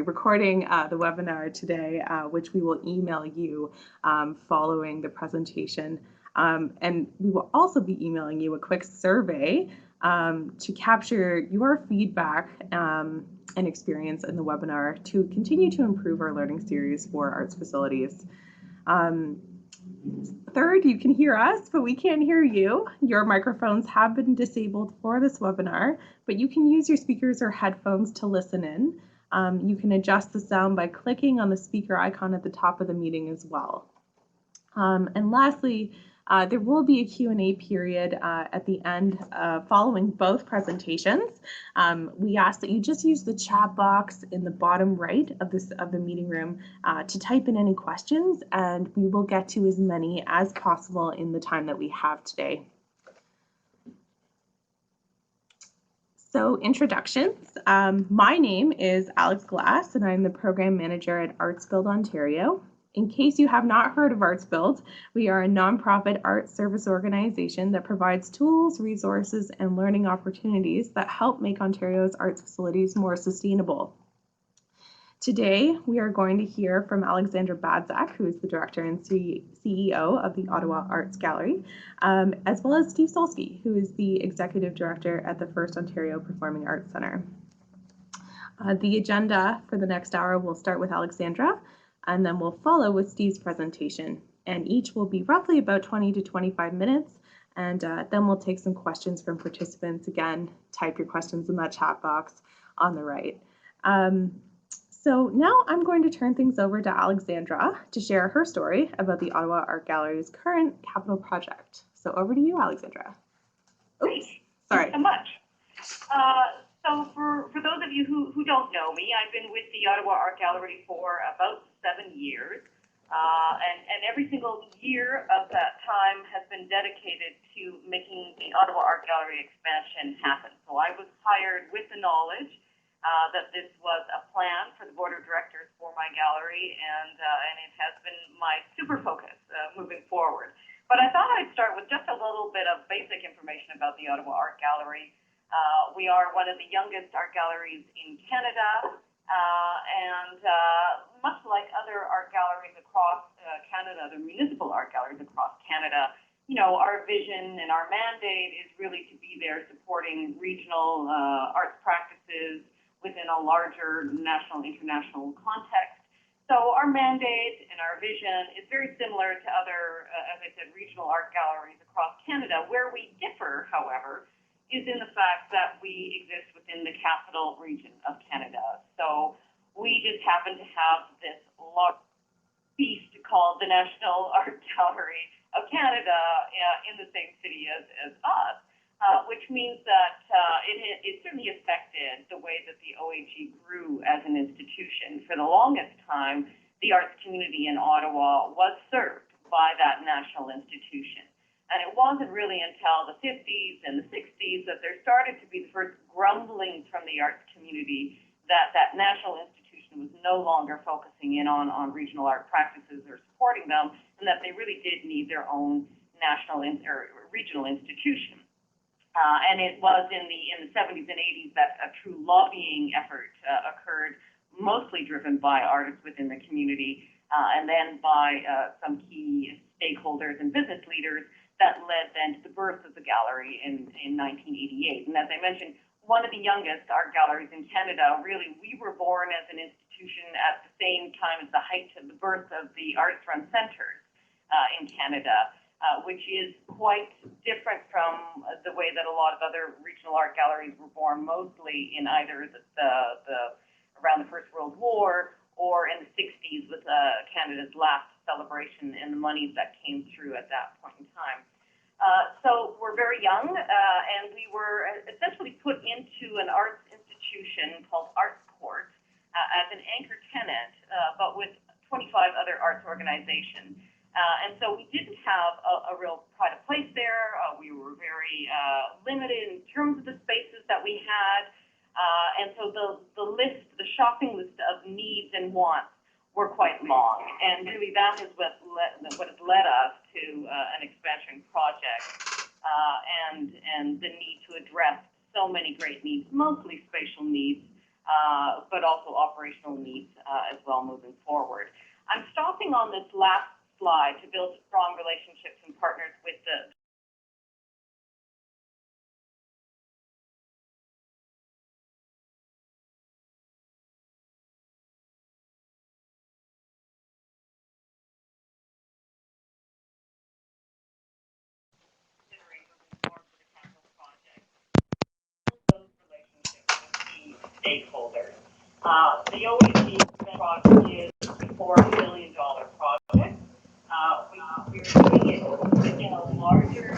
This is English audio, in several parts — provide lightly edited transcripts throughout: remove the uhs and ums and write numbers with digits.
recording the webinar today, which we will email you following the presentation. And we will also be emailing you a quick survey to capture your feedback and experience in the webinar to continue to improve our learning series for arts facilities. Third, you can hear us, but we can't hear you. Your microphones have been disabled for this webinar, but you can use your speakers or headphones to listen in. You can adjust the sound by clicking on the speaker icon at the top of the meeting as well. And lastly, there will be a Q&A period at the end following both presentations. We ask that you just use the chat box in the bottom right of the meeting room to type in any questions, and we will get to as many as possible in the time that we have today. So introductions. My name is Alex Glass, and I'm the Program Manager at ArtsBuild Ontario. In case you have not heard of ArtsBuild, we are a nonprofit art service organization that provides tools, resources, and learning opportunities that help make Ontario's arts facilities more sustainable. Today, we are going to hear from Alexandra Badzak, who is the Director and CEO of the Ottawa Art Gallery, as well as Steve Solsky, who is the Executive Director at the First Ontario Performing Arts Centre. The agenda for the next hour will start with Alexandra, and then we'll follow with Steve's presentation. And each will be roughly about 20 to 25 minutes, and then we'll take some questions from participants. Again, type your questions in that chat box on the right. So now I'm going to turn things over to Alexandra to share her story about the Ottawa Art Gallery's current capital project. So over to you, Alexandra. Oops, sorry. Thanks so much. So for those of you who don't know me, I've been with the Ottawa Art Gallery for about 7 years. And every single year of that time has been dedicated to making the Ottawa Art Gallery expansion happen. So I was hired with the knowledge that this was a plan for the board of directors for my gallery, and it has been my super focus moving forward. But I thought I'd start with just a little bit of basic information about the Ottawa Art Gallery. We are one of the youngest art galleries in Canada, and much like other art galleries across Canada, the municipal art galleries across Canada, you know, our vision and our mandate is really to be there supporting regional arts practices within a larger national, international context. So our mandate and our vision is very similar to other, as I said, regional art galleries across Canada. Where we differ, however, is in the fact that we exist within the capital region of Canada. So we just happen to have this large beast called the National Art Gallery of Canada in the same city as us. Which means that it certainly affected the way that the OAG grew as an institution. For the longest time, the arts community in Ottawa was served by that national institution. And it wasn't really until the 50s and the 60s that there started to be the first grumblings from the arts community that that national institution was no longer focusing in on regional art practices or supporting them, and that they really did need their own national or regional institution. And it was in the 70s and 80s that a true lobbying effort occurred, mostly driven by artists within the community, and then by some key stakeholders and business leaders that led then to the birth of the gallery in 1988. And as I mentioned, one of the youngest art galleries in Canada, really, we were born as an institution at the same time as the height of the birth of the arts-run centers in Canada. Which is quite different from the way that a lot of other regional art galleries were born, mostly in either around the First World War or in the 60s with Canada's last celebration and the monies that came through at that point in time. So we're very young, and we were essentially put into an arts institution called Arts Court as an anchor tenant, but with 25 other arts organizations. And so we didn't have a real pride of place there. We were very limited in terms of the spaces that we had. And so the shopping list of needs and wants were quite long. And really that is what has led us to an expansion project and the need to address so many great needs, mostly spatial needs, but also operational needs as well moving forward. I'm stopping on this last slide to build strong relationships and partners with the stakeholders. The OAG project is a $4 million project. We're doing it within a larger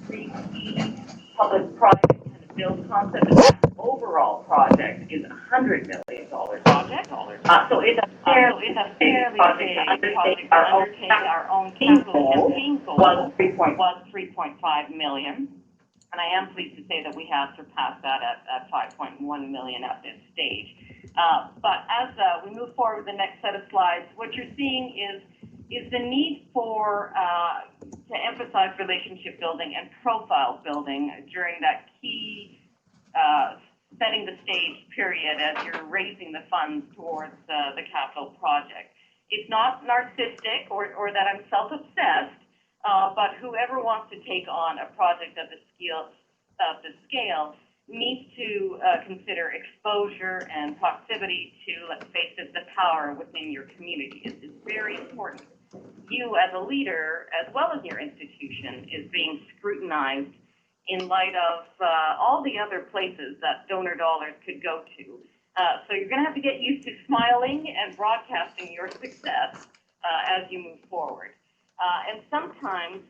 three key public-private kind of build concept. The overall project is a $100 million project. So it's a fairly big project to undertake. Our own capital campaign goal was $3.5 million. And I am pleased to say that we have surpassed that at $5.1 million at this stage. But as we move forward with the next set of slides, what you're seeing is the need for to emphasize relationship building and profile building during that key setting the stage period as you're raising the funds towards the capital project. It's not narcissistic or that I'm self-obsessed. But whoever wants to take on a project of the scale needs to consider exposure and proximity to, let's face it, the power within your community. It's very important. You as a leader, as well as your institution, is being scrutinized in light of all the other places that donor dollars could go to. So you're going to have to get used to smiling and broadcasting your success as you move forward. And sometimes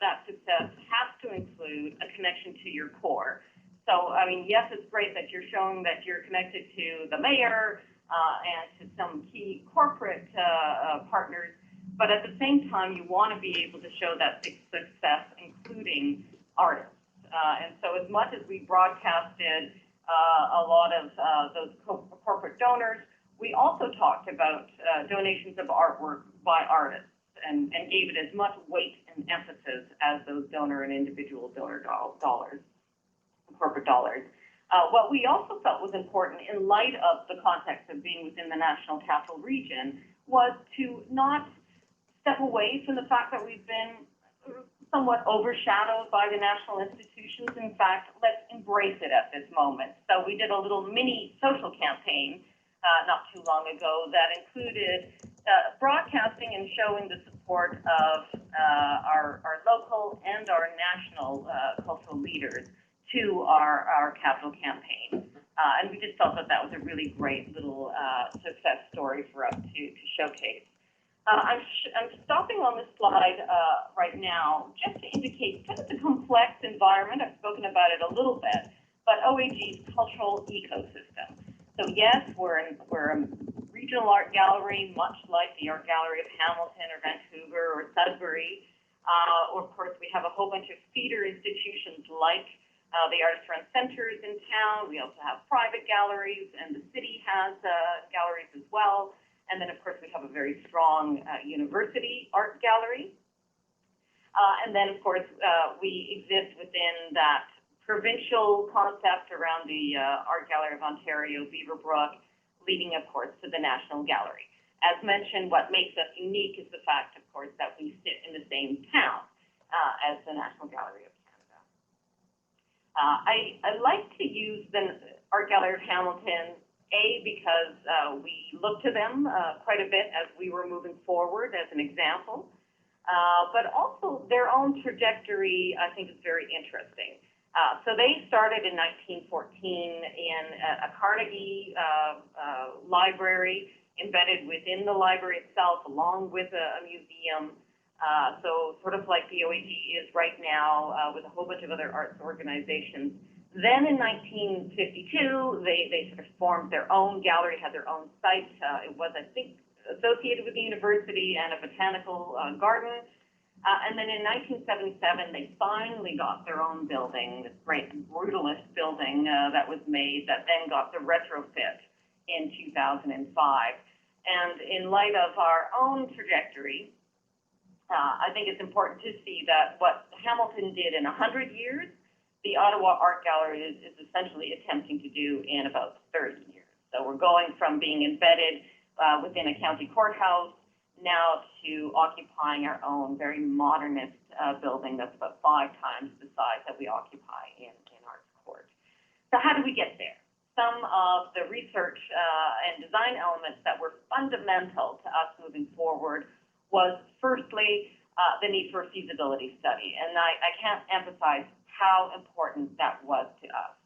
that success has to include a connection to your core. So, I mean, yes, it's great that you're showing that you're connected to the mayor and to some key corporate partners, but at the same time, you want to be able to show that success, including artists. And so as much as we broadcasted a lot of those corporate donors, we also talked about donations of artwork by artists. And gave it as much weight and emphasis as those donor and individual donor dollars, corporate dollars. What we also felt was important in light of the context of being within the National Capital Region was to not step away from the fact that we've been somewhat overshadowed by the national institutions. In fact, let's embrace it at this moment. So we did a little mini social campaign not too long ago that included broadcasting and showing the support of our local and our national cultural leaders to our capital campaign. And we just felt that that was a really great little success story for us to showcase. I'm stopping on this slide right now just to indicate kind of the complex environment. I've spoken about it a little bit, but OAG's cultural ecosystem. So yes, we're a regional art gallery, much like the Art Gallery of Hamilton or Vancouver or Sudbury. Of course, we have a whole bunch of feeder institutions like the Artist Run Centers in town. We also have private galleries, and the city has galleries as well. And then, of course, we have a very strong university art gallery. And then, of course, we exist within that provincial concept around the Art Gallery of Ontario, Beaverbrook, leading, of course, to the National Gallery. As mentioned, what makes us unique is the fact, of course, that we sit in the same town as the National Gallery of Canada. I like to use the Art Gallery of Hamilton, because we look to them quite a bit as we were moving forward as an example, but also their own trajectory, I think, is very interesting. So they started in 1914 in a Carnegie library embedded within the library itself, along with a museum. So sort of like the OAG is right now with a whole bunch of other arts organizations. Then in 1952, they sort of formed their own gallery, had their own site. It was, I think, associated with the university and a botanical garden. And then in 1977, they finally got their own building, this great brutalist building that was made that then got the retrofit in 2005. And in light of our own trajectory, I think it's important to see that what Hamilton did in 100 years, the Ottawa Art Gallery is essentially attempting to do in about 30 years. So we're going from being embedded within a county courthouse now to occupying our own very modernist building that's about 5 times the size that we occupy in Arts Court. So how do we get there? Some of the research and design elements that were fundamental to us moving forward was firstly the need for a feasibility study. And I can't emphasize how important that was to us.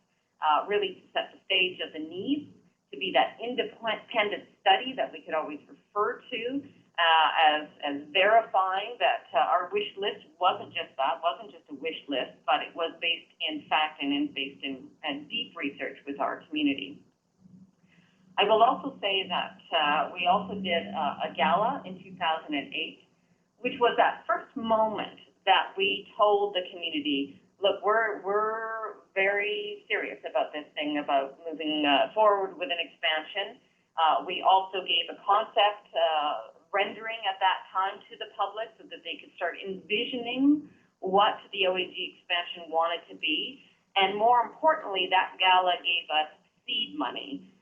Really to set the stage of the needs, to be that independent study that we could always refer to as verifying that our wish list wasn't just a wish list, but it was based in fact and based in deep research with our community. I will also say that we also did a gala in 2008, which was that first moment that we told the community, look, we're very serious about this thing, about moving forward with an expansion. We also gave a concept rendering at that time to the public so that they could start envisioning what the OAG expansion wanted to be. And more importantly, that gala gave us seed money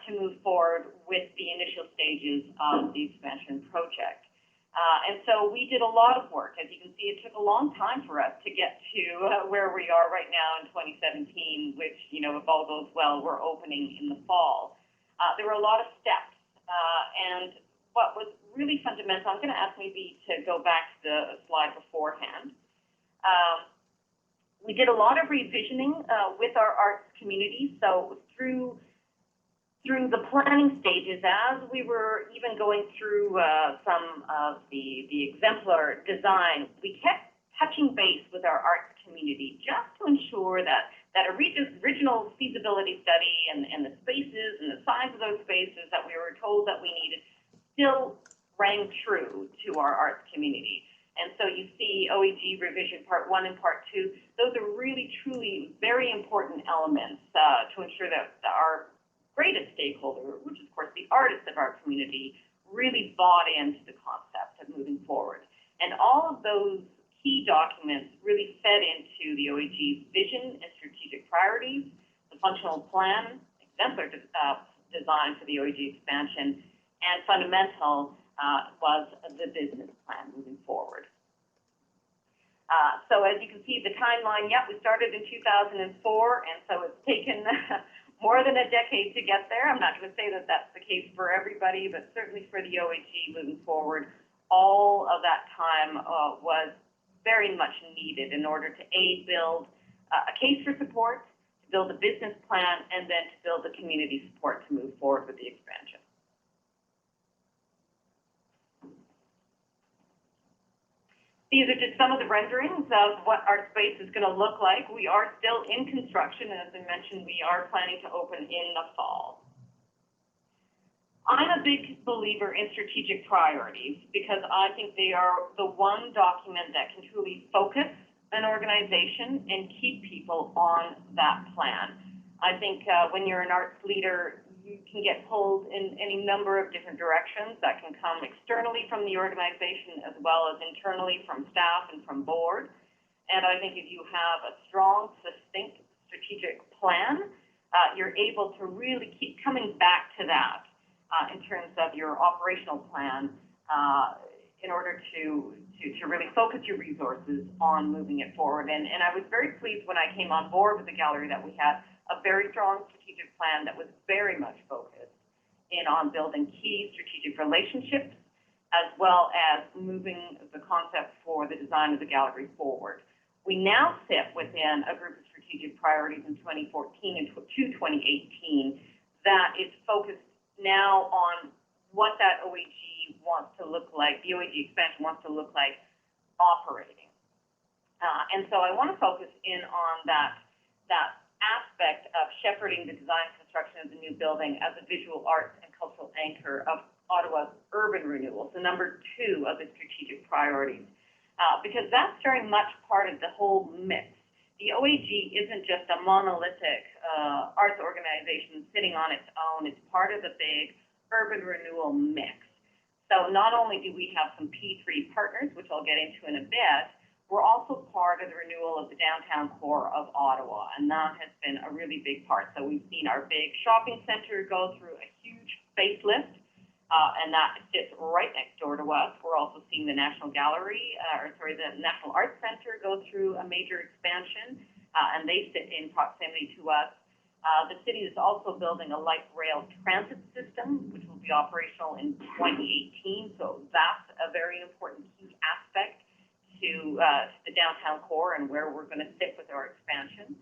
to move forward with the initial stages of the expansion project. And so we did a lot of work. As you can see, it took a long time for us to get to where we are right now in 2017, which, you know, if all goes well, we're opening in the fall. There were a lot of steps. And what was really fundamental, I'm going to ask maybe to go back to the slide beforehand. We did a lot of revisioning with our arts community. So through the planning stages, as we were even going through some of the exemplar design, we kept touching base with our arts community just to ensure that a original feasibility study and the spaces and the size of those spaces that we were told that we needed still rang true to our arts community. And so you see OEG revision part 1 and part 2, those are really, truly very important elements to ensure that our greatest stakeholder, which is of course the artists of our community, really bought into the concept of moving forward. And all of those key documents really fed into the OEG's vision and strategic priorities, the functional plan, exemplar design for the OEG expansion, and fundamental was the business plan moving forward. So as you can see, the timeline, we started in 2004, and so it's taken more than a decade to get there. I'm not going to say that that's the case for everybody, but certainly for the OAG moving forward, all of that time was very much needed in order to build a case for support, to build a business plan, and then to build the community support to move forward with the expansion. These are just some of the renderings of what our space is going to look like. We are still in construction, and as I mentioned, we are planning to open in the fall. I'm a big believer in strategic priorities because I think they are the one document that can truly focus an organization and keep people on that plan. I think when you're an arts leader, you can get pulled in any number of different directions that can come externally from the organization as well as internally from staff and from board. And I think if you have a strong, succinct strategic plan, you're able to really keep coming back to that in terms of your operational plan in order to really focus your resources on moving it forward. And I was very pleased when I came on board with the gallery that we had a very strong strategic plan that was very much focused in on building key strategic relationships as well as moving the concept for the design of the gallery forward. We now sit within a group of strategic priorities in 2014 and to 2018 that is focused now on what that OAG wants to look like, the OAG expansion wants to look like operating. And so I want to focus in on that aspect of shepherding the design and construction of the new building as a visual arts and cultural anchor of Ottawa's urban renewal, so number 2 of the strategic priorities, because that's very much part of the whole mix. The OAG isn't just a monolithic arts organization sitting on its own, it's part of the big urban renewal mix. So not only do we have some P3 partners, which I'll get into in a bit, we're also part of the renewal of the downtown core of Ottawa, and that has been a really big part. So we've seen our big shopping center go through a huge facelift, and that sits right next door to us. We're also seeing the National Gallery, the National Arts Center go through a major expansion, and they sit in proximity to us. The city is also building a light rail transit system, which will be operational in 2018. So that's a very important key aspect to the downtown core and where we're going to sit with our expansion.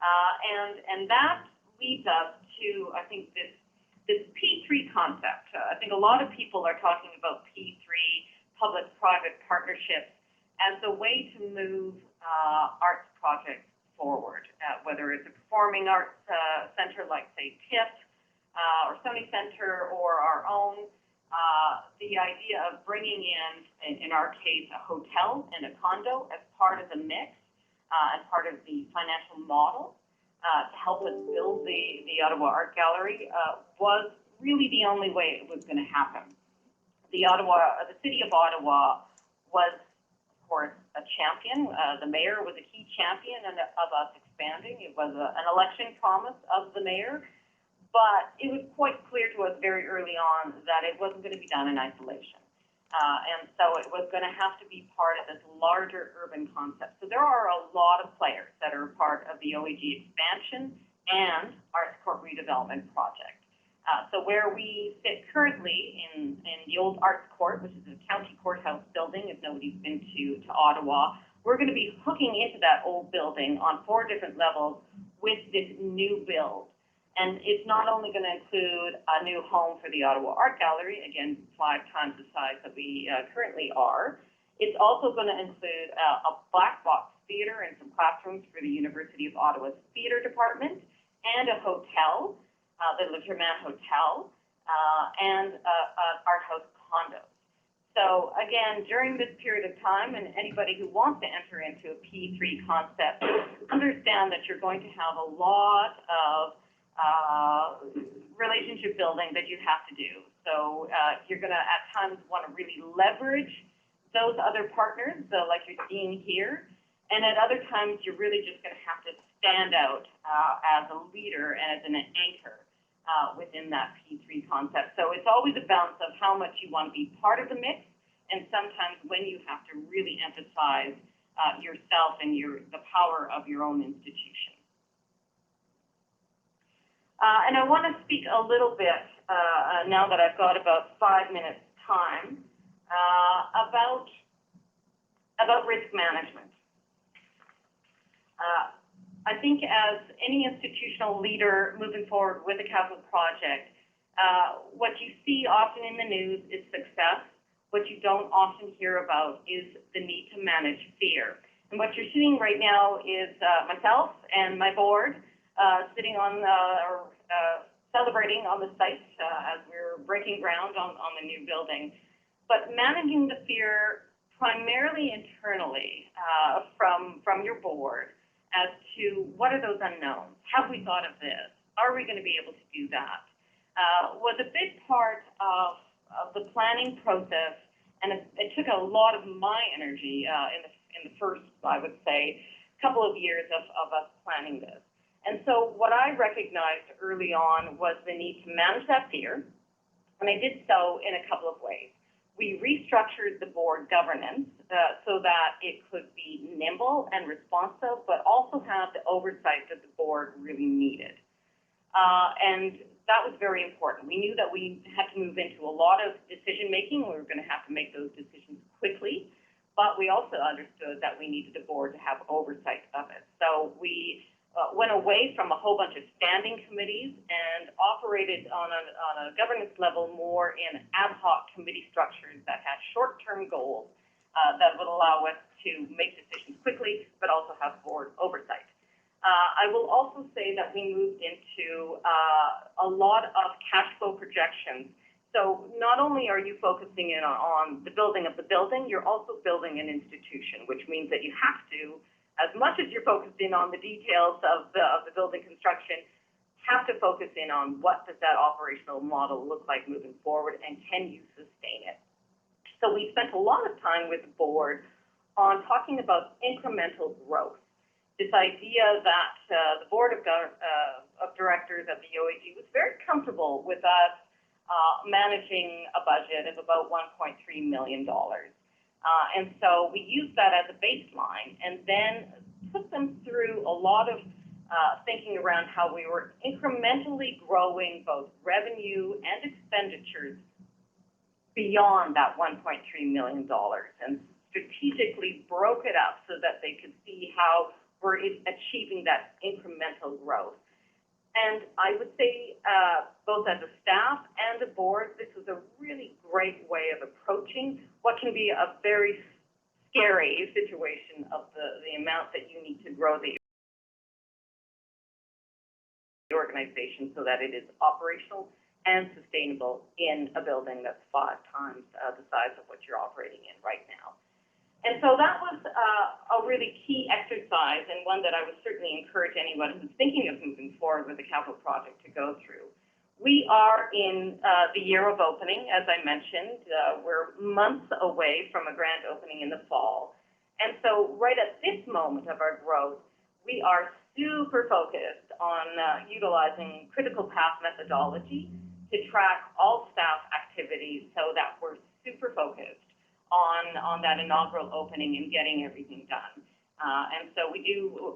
And that leads us to, I think, this P3 concept. I think a lot of people are talking about P3, public-private partnerships, as a way to move arts projects forward, whether it's a performing arts center like, say, TIFF or Sony Center or our own. The idea of bringing in our case, a hotel and a condo as part of the mix, as part of the financial model, to help us build the Ottawa Art Gallery was really the only way it was going to happen. The city of Ottawa was, of course, a champion. The mayor was a key champion of us expanding. It was an election promise of the mayor, but it was quite clear to us very early on that it wasn't going to be done in isolation. And so it was going to have to be part of this larger urban concept. So there are a lot of players that are part of the OAG expansion and Arts Court redevelopment project. So where we sit currently in the old Arts Court, which is a county courthouse building, if nobody's been to Ottawa, we're going to be hooking into that old building on 4 different levels with this new build. And it's not only going to include a new home for the Ottawa Art Gallery, again, 5 times the size that we currently are. It's also going to include a black box theater and some classrooms for the University of Ottawa's theater department, and a hotel, the Le Germain Hotel, and art house condos. So again, during this period of time, and anybody who wants to enter into a P3 concept, understand that you're going to have a lot of relationship building that you have to do. So you're going to at times want to really leverage those other partners, like you're seeing here, and at other times you're really just going to have to stand out as a leader and as an anchor within that P3 concept. So it's always a balance of how much you want to be part of the mix, and sometimes when you have to really emphasize yourself and the power of your own institution. And I want to speak a little bit, now that I've got about 5 minutes time, about risk management. I think as any institutional leader moving forward with a capital project, what you see often in the news is success. What you don't often hear about is the need to manage fear. And what you're seeing right now is myself and my board sitting on celebrating on the site as we're breaking ground on the new building. But managing the fear primarily internally from your board as to what are those unknowns? Have we thought of this? Are we going to be able to do that? Was a big part of the planning process, and it took a lot of my energy in the first, I would say, couple of years of us planning this. And so what I recognized early on was the need to manage that fear, and I did so in a couple of ways. We restructured the board governance so that it could be nimble and responsive, but also have the oversight that the board really needed. And that was very important. We knew that we had to move into a lot of decision-making. We were going to have to make those decisions quickly, but we also understood that we needed the board to have oversight of it. So we went away from a whole bunch of standing committees and operated on a governance level more in ad hoc committee structures that had short-term goals that would allow us to make decisions quickly, but also have board oversight. I will also say that we moved into a lot of cash flow projections. So not only are you focusing in on the building of the building, you're also building an institution, which means that you have to, as much as you're focused in on the details of the building construction, have to focus in on what does that operational model look like moving forward, and can you sustain it? So we spent a lot of time with the board on talking about incremental growth. This idea that the board of directors of the OAG was very comfortable with us managing a budget of about $1.3 million. And so we used that as a baseline and then took them through a lot of thinking around how we were incrementally growing both revenue and expenditures beyond that $1.3 million, and strategically broke it up so that they could see how we're achieving that incremental growth. And I would say, both as a staff and a board, this was a really great way of approaching what can be a very scary situation of the amount that you need to grow the organization so that it is operational and sustainable in a building that's 5 times the size of what you're operating in right now. And so that was a really key exercise, and one that I would certainly encourage anyone who's thinking of moving forward with a capital project to go through. We are in the year of opening, as I mentioned. We're months away from a grand opening in the fall. And so right at this moment of our growth, we are super focused on utilizing critical path methodology to track all staff activities so that we're super focused on that inaugural opening and getting everything done. And so we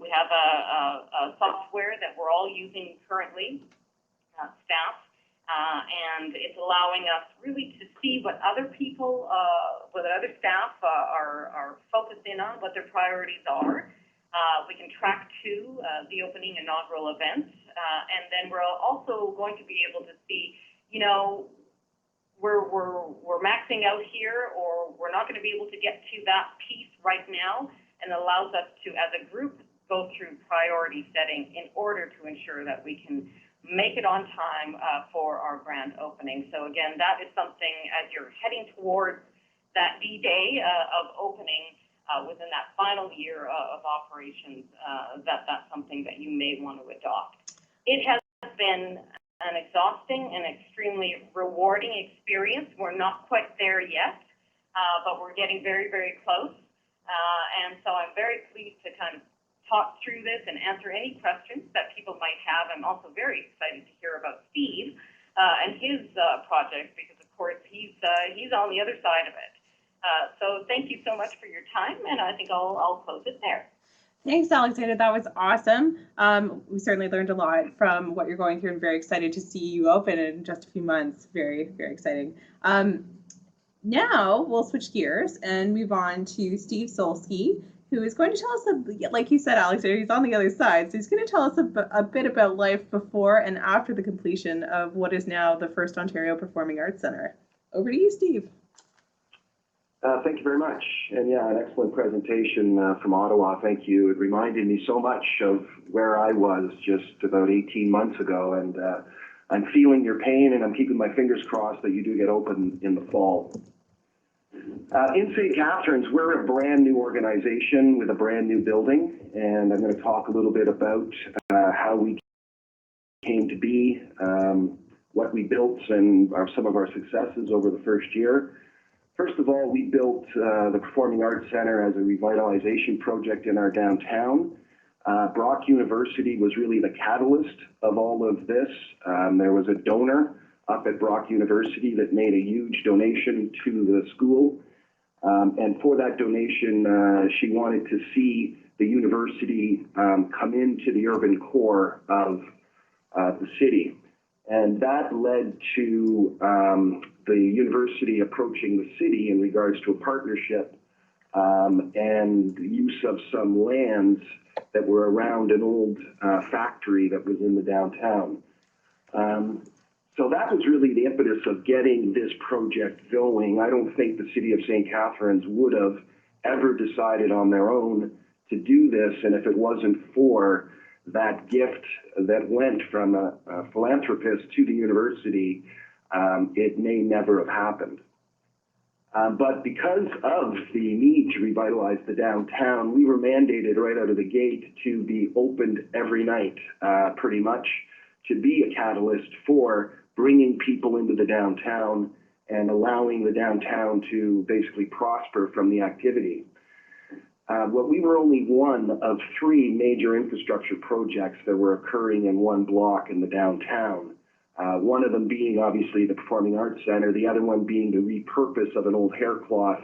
have a software that we're all using currently, staff, and it's allowing us really to see what other people, what other staff are focused in on, what their priorities are. We can track to the opening inaugural event, and then we're also going to be able to see, you know, we're maxing out here, or we're not going to be able to get to that piece right now, and allows us to, as a group, go through priority setting in order to ensure that we can make it on time for our grand opening. So again, that is something, as you're heading towards that D-Day of opening within that final year of operations, that's something that you may want to adopt. It has been an exhausting and extremely rewarding experience. We're not quite there yet, but we're getting very, very close. And so I'm very pleased to kind of talk through this and answer any questions that people might have. I'm also very excited to hear about Steve and his project, because of course he's on the other side of it. So thank you so much for your time, and I think I'll close it there. Thanks, Alexandra. That was awesome. We certainly learned a lot from what you're going through, and very excited to see you open in just a few months. Very, very exciting. Now we'll switch gears and move on to Steve Solsky, who is going to tell us, like you said, Alexandra, he's on the other side. So he's going to tell us a bit about life before and after the completion of what is now the First Ontario Performing Arts Centre. Over to you, Steve. Thank you very much. And yeah, an excellent presentation from Ottawa. Thank you. It reminded me so much of where I was just about 18 months ago. And I'm feeling your pain, and I'm keeping my fingers crossed that you do get open in the fall. In St. Catharines, we're a brand new organization with a brand new building. And I'm going to talk a little bit about how we came to be, what we built, and some of our successes over the first year. First of all, we built the Performing Arts Centre as a revitalization project in our downtown. Brock University was really the catalyst of all of this. There was a donor up at Brock University that made a huge donation to the school. And for that donation, she wanted to see the university come into the urban core of the city. And that led to the university approaching the city in regards to a partnership and use of some lands that were around an old factory that was in the downtown. So that was really the impetus of getting this project going. I don't think the city of St. Catharines would have ever decided on their own to do this, and if it wasn't for that gift that went from a philanthropist to the university, it may never have happened. But because of the need to revitalize the downtown, we were mandated right out of the gate to be opened every night, pretty much, to be a catalyst for bringing people into the downtown and allowing the downtown to basically prosper from the activity. Well, we were only one of three major infrastructure projects that were occurring in one block in the downtown. One of them being obviously the Performing Arts Center, the other one being the repurpose of an old haircloth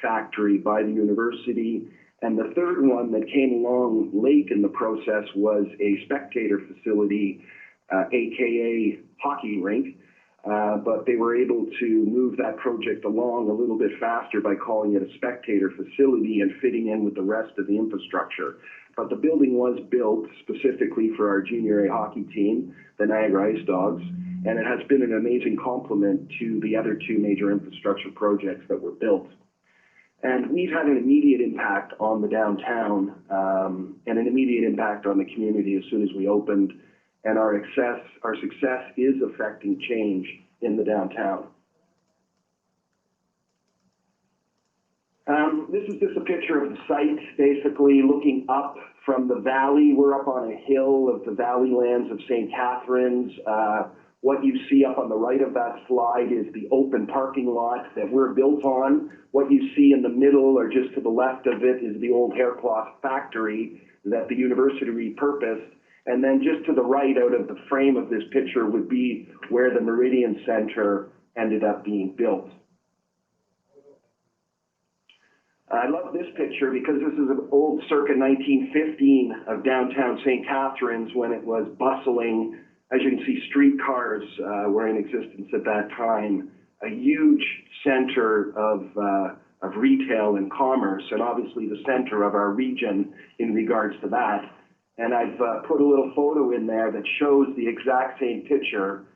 factory by the university. And the third one that came along late in the process was a spectator facility, AKA hockey rink. But they were able to move that project along a little bit faster by calling it a spectator facility and fitting in with the rest of the infrastructure. But the building was built specifically for our junior A hockey team, the Niagara Ice Dogs, and it has been an amazing complement to the other two major infrastructure projects that were built. And we've had an immediate impact on the downtown and an immediate impact on the community as soon as we opened. And our success is affecting change in the downtown. This is just a picture of the site, basically looking up from the valley. We're up on a hill of the valley lands of St. Catharines. What you see up on the right of that slide is the open parking lot that we're built on. What you see in the middle or just to the left of it is the old haircloth factory that the university repurposed. And then just to the right out of the frame of this picture would be where the Meridian Center ended up being built. I love this picture because this is an old circa 1915 of downtown St. Catharines when it was bustling. As you can see, streetcars were in existence at that time. A huge center of retail and commerce, and obviously the center of our region in regards to that. And I've put a little photo in there that shows the exact same picture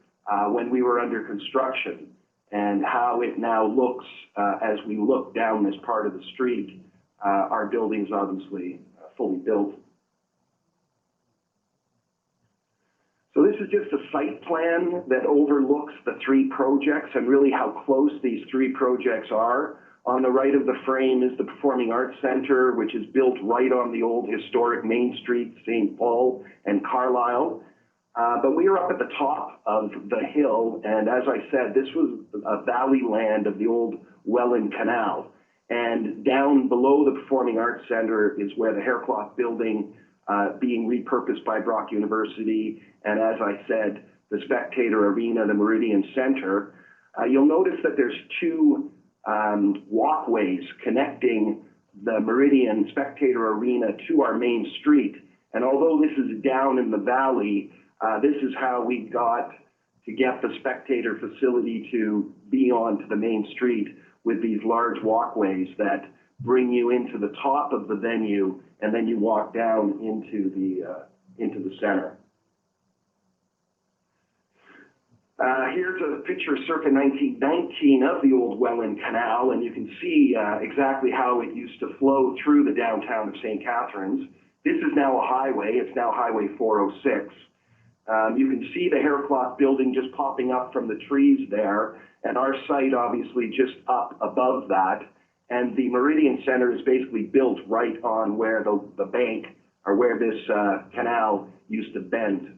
when we were under construction and how it now looks as we look down this part of the street. Our building's obviously fully built. So this is just a site plan that overlooks the three projects and really how close these three projects are. On the right of the frame is the Performing Arts Center, which is built right on the old historic Main Street, St. Paul and Carlisle. But we are up at the top of the hill, and as I said, this was a valley land of the old Welland Canal. And down below the Performing Arts Center is where the haircloth building being repurposed by Brock University, and as I said, the Spectator Arena, the Meridian Center. You'll notice that there's two walkways connecting the Meridian Spectator Arena to our main street. And although this is down in the valley, this is how we got to get the Spectator facility to be onto the main street with these large walkways that bring you into the top of the venue, and then you walk down into the center. Here's a picture circa 1919 of the old Welland Canal, and you can see exactly how it used to flow through the downtown of St. Catharines. This is now a highway. It's now Highway 406. You can see the haircloth building just popping up from the trees there, and our site obviously just up above that. And the Meridian Center is basically built right on where the bank, or where this canal used to bend.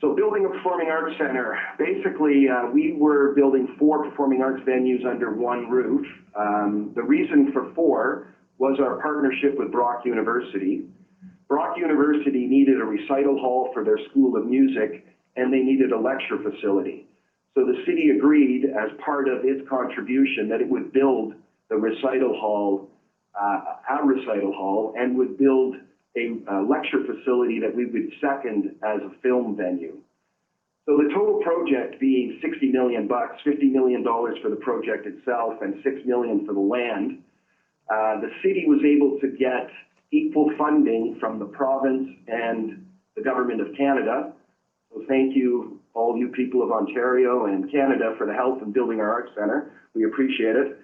So building a Performing Arts Center, basically we were building 4 performing arts venues under one roof. The reason for 4 was our partnership with Brock University. Brock University needed a recital hall for their School of Music, and they needed a lecture facility. So the city agreed as part of its contribution that it would build the Recital Hall, our Recital Hall, and would build a lecture facility that we would second as a film venue. So the total project being $60 million, $50 million for the project itself and $6 million for the land. The city was able to get equal funding from the province and the government of Canada. So thank you, all you people of Ontario and Canada, for the help in building our Arts Center. We appreciate it.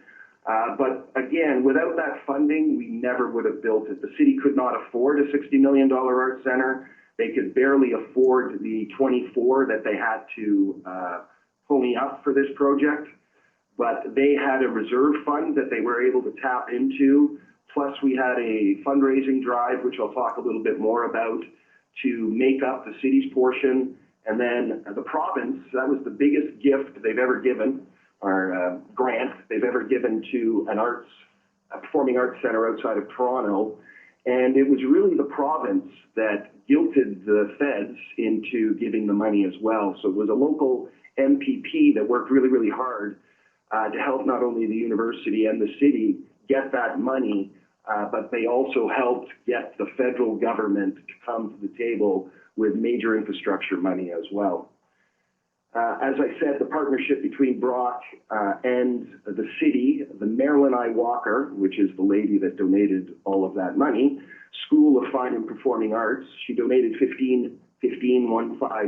But again, without that funding, we never would have built it. The city could not afford a $60 million Arts Center. They could barely afford the 24 that they had to pony up for this project. But they had a reserve fund that they were able to tap into. Plus, we had a fundraising drive, which I'll talk a little bit more about, to make up the city's portion. And then the province, that was the biggest gift they've ever given. grant they've ever given to a performing arts center outside of Toronto. And it was really the province that guilted the feds into giving the money as well. So it was a local MPP that worked really, really hard to help not only the university and the city get that money, but they also helped get the federal government to come to the table with major infrastructure money as well. As I said, the partnership between Brock and the city, the Marilyn I. Walker, which is the lady that donated all of that money, School of Fine and Performing Arts, she donated 15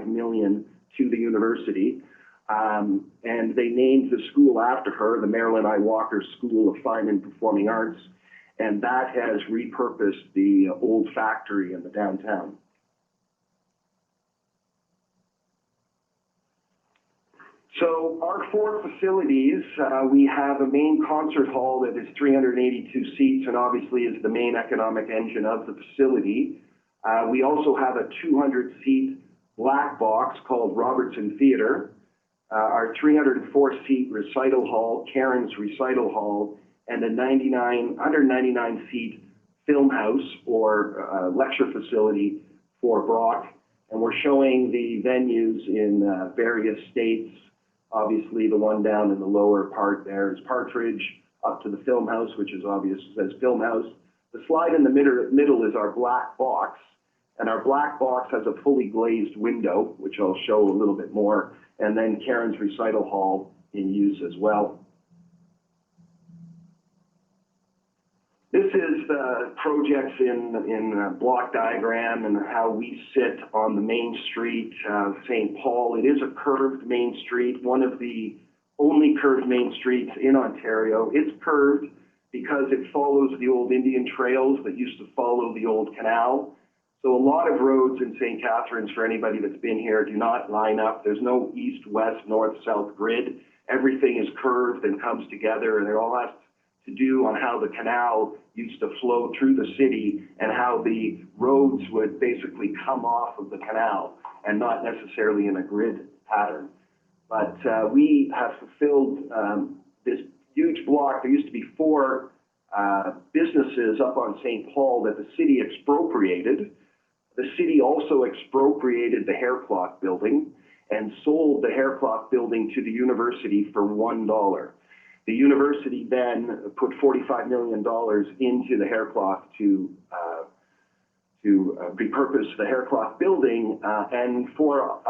million to the university. And they named the school after her, the Marilyn I. Walker School of Fine and Performing Arts, and that has repurposed the old factory in the downtown. So our 4 facilities, we have a main concert hall that is 382 seats and obviously is the main economic engine of the facility. We also have a 200-seat black box called Robertson Theatre, our 304-seat Recital Hall, Karen's Recital Hall, and a 199-seat Filmhouse or lecture facility for Brock. And we're showing the venues in various states. Obviously, the one down in the lower part there is Cartridge, up to the Filmhouse, which is obvious, says Filmhouse. The slide in the middle is our black box, and our black box has a fully glazed window, which I'll show a little bit more, and then Karen's Recital Hall in use as well. This is the projects in block diagram and how we sit on the main street, St. Paul. It is a curved main street, one of the only curved main streets in Ontario. It's curved because it follows the old Indian trails that used to follow the old canal. So a lot of roads in St. Catharines, for anybody that's been here, do not line up. There's no east, west, north, south grid. Everything is curved and comes together, and they're all has to do on how the canal used to flow through the city and how the roads would basically come off of the canal and not necessarily in a grid pattern. But we have fulfilled this huge block. There used to be 4 businesses up on St. Paul that the city expropriated. The city also expropriated the haircloth building and sold the haircloth building to the university for $1. The university then put $45 million into the haircloth to repurpose the haircloth building, and for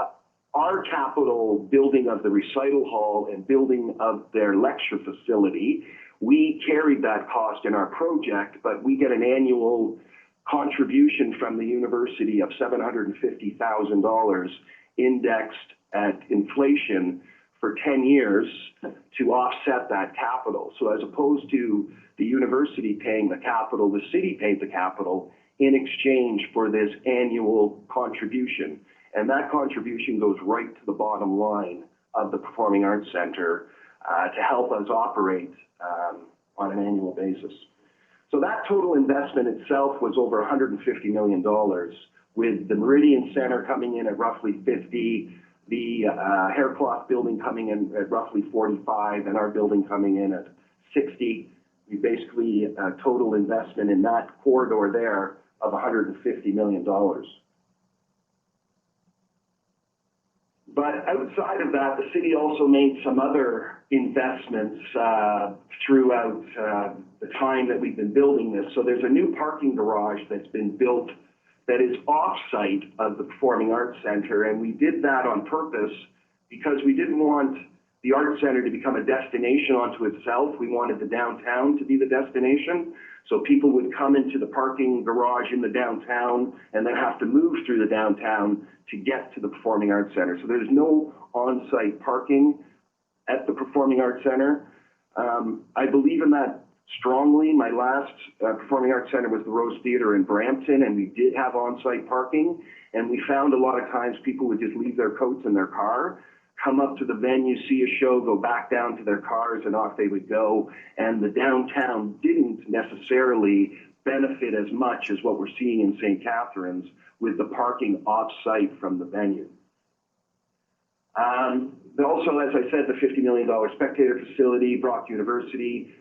our capital building of the Recital Hall and building of their lecture facility, we carried that cost in our project, but we get an annual contribution from the university of $750,000 indexed at inflation for 10 years to offset that capital. So as opposed to the university paying the capital, the city paid the capital in exchange for this annual contribution. And that contribution goes right to the bottom line of the Performing Arts Center to help us operate on an annual basis. So that total investment itself was over $150 million, with the Meridian Center coming in at roughly 50, the haircloth building coming in at roughly 45, and our building coming in at 60. We basically total investment in that corridor there of $150 million. But outside of that, the city also made some other investments throughout the time that we've been building this. So there's a new parking garage that's been built that is off-site of the Performing Arts Center, and we did that on purpose because we didn't want the Art Center to become a destination unto itself. We wanted the downtown to be the destination, so people would come into the parking garage in the downtown and then have to move through the downtown to get to the Performing Arts Center. So there's no on-site parking at the Performing Arts Center. I believe in that strongly. My last Performing Arts Center was the Rose Theatre in Brampton, and we did have on-site parking, and we found a lot of times people would just leave their coats in their car, come up to the venue, see a show, go back down to their cars, and off they would go. And the downtown didn't necessarily benefit as much as what we're seeing in St. Catharines with the parking off-site from the venue. Also, as I said, the $50 million spectator facility, Brock University.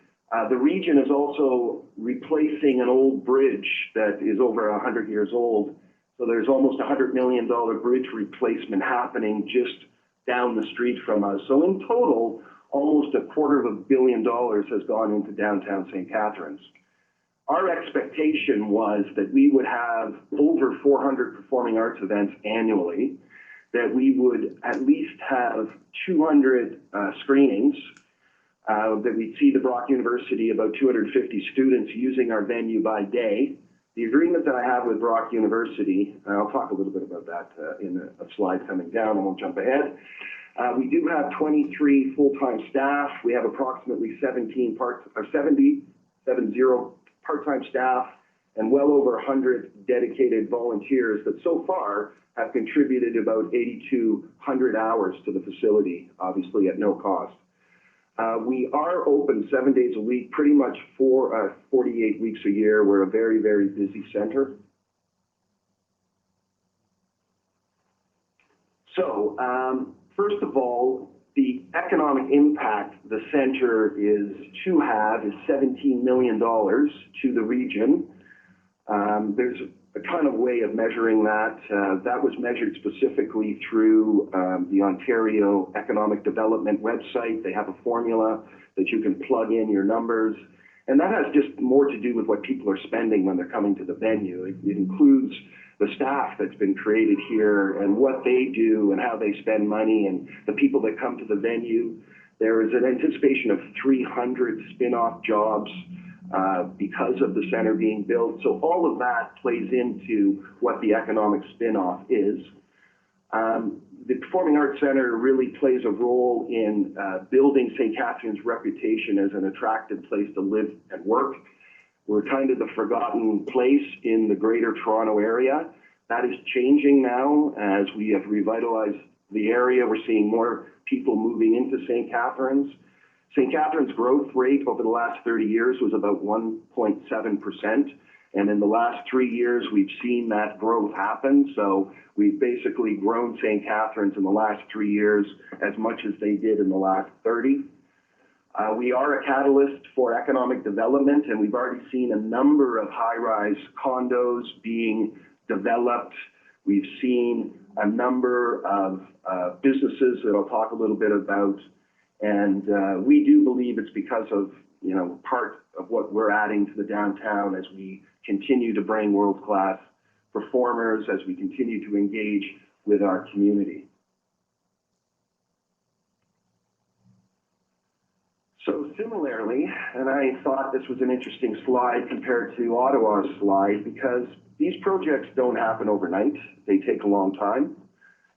The region is also replacing an old bridge that is over 100 years old. So there's almost a $100 million bridge replacement happening just down the street from us. So in total, almost $250 million has gone into downtown St. Catharines. Our expectation was that we would have over 400 performing arts events annually, that we would at least have 200 screenings, that we'd see the Brock University, about 250 students using our venue by day. The agreement that I have with Brock University, I'll talk a little bit about that in a slide coming down, I won't jump ahead. We do have 23 full-time staff. We have approximately 70 part-time staff and well over 100 dedicated volunteers that so far have contributed about 8,200 hours to the facility, obviously at no cost. We are open 7 days a week, pretty much for 48 weeks a year. We're a very, very busy center. So, first of all, the economic impact the center is to have is $17 million to the region. There's a kind of way of measuring that. That was measured specifically through the Ontario Economic Development website. They have a formula that you can plug in your numbers. And that has just more to do with what people are spending when they're coming to the venue. It includes the staff that's been created here and what they do and how they spend money and the people that come to the venue. There is an anticipation of 300 spin-off jobs because of the center being built. So all of that plays into what the economic spin-off is. The Performing Arts Center really plays a role in building St. Catharines' reputation as an attractive place to live and work. We're kind of the forgotten place in the Greater Toronto area. That is changing now as we have revitalized the area. We're seeing more people moving into St. Catharines. St. Catharines' growth rate over the last 30 years was about 1.7%. And in the last 3 years, we've seen that growth happen. So we've basically grown St. Catharines in the last 3 years as much as they did in the last 30. We are a catalyst for economic development, and we've already seen a number of high-rise condos being developed. We've seen a number of businesses that I'll talk a little bit about. And we do believe it's because of, part of what we're adding to the downtown as we continue to bring world-class performers, as we continue to engage with our community. So similarly, and I thought this was an interesting slide compared to Ottawa's slide, because these projects don't happen overnight. They take a long time.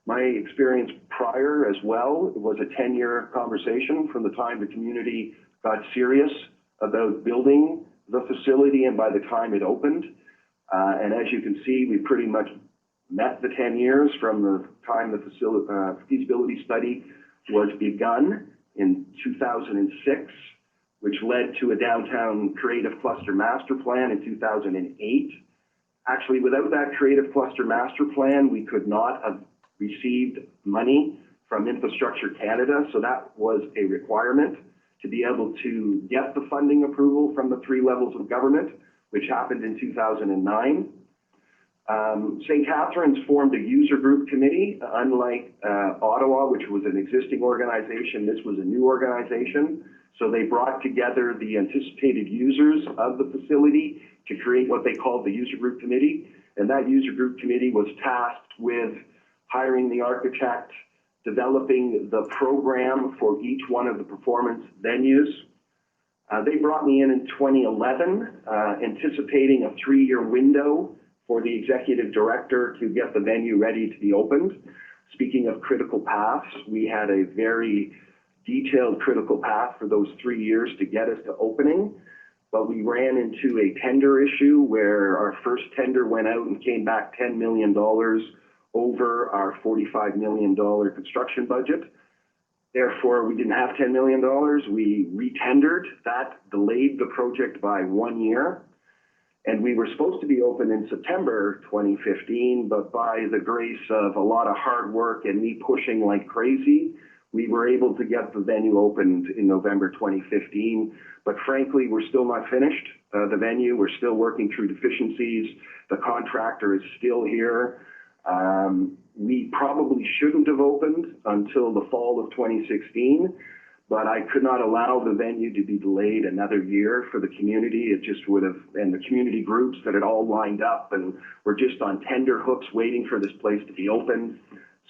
My experience prior as well was a 10-year conversation from the time the community got serious about building the facility and by the time it opened. And as you can see, we pretty much met the 10 years from the time the feasibility study was begun in 2006, which led to a downtown creative cluster master plan in 2008. Actually, without that creative cluster master plan, we could not have received money from Infrastructure Canada, so that was a requirement to be able to get the funding approval from the 3 levels of government, which happened in 2009. St. Catharines formed a user group committee, unlike Ottawa, which was an existing organization. This was a new organization. So they brought together the anticipated users of the facility to create what they called the user group committee. And that user group committee was tasked with hiring the architect, developing the program for each one of the performance venues. They brought me in 2011, anticipating a 3-year window for the executive director to get the venue ready to be opened. Speaking of critical paths, we had a very detailed critical path for those 3 years to get us to opening, but we ran into a tender issue where our first tender went out and came back $10 million over our $45 million construction budget. Therefore, we didn't have $10 million. We re-tendered. That delayed the project by 1 year. And we were supposed to be open in September 2015, but by the grace of a lot of hard work and me pushing like crazy, We were able to get the venue opened in November 2015, but frankly, we're still not finished. The venue, we're still working through deficiencies. The contractor is still here. We probably shouldn't have opened until the fall of 2016, but I could not allow the venue to be delayed another year for the community. It just would have, and the community groups that had all lined up and were just on tender hooks waiting for this place to be opened.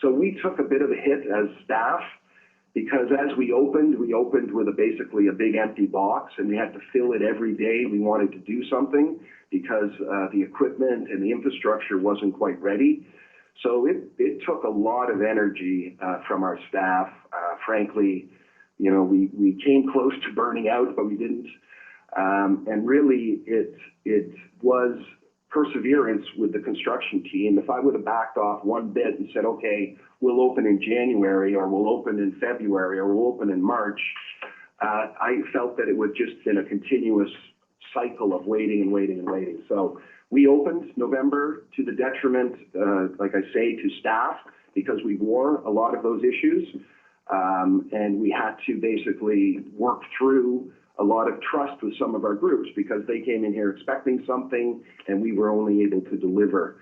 So we took a bit of a hit as staff, because as we opened with basically a big empty box, and we had to fill it every day. We wanted to do something because the equipment and the infrastructure wasn't quite ready. So it took a lot of energy from our staff. Frankly, you know, we came close to burning out, but we didn't. And really, it was perseverance with the construction team. If I would have backed off one bit and said, okay, we'll open in January, or we'll open in February, or we'll open in March, I felt that it would just been a continuous cycle of waiting and waiting and waiting. So we opened November to the detriment, like I say, to staff, because we wore a lot of those issues. And we had to basically work through a lot of trust with some of our groups, because they came in here expecting something and we were only able to deliver.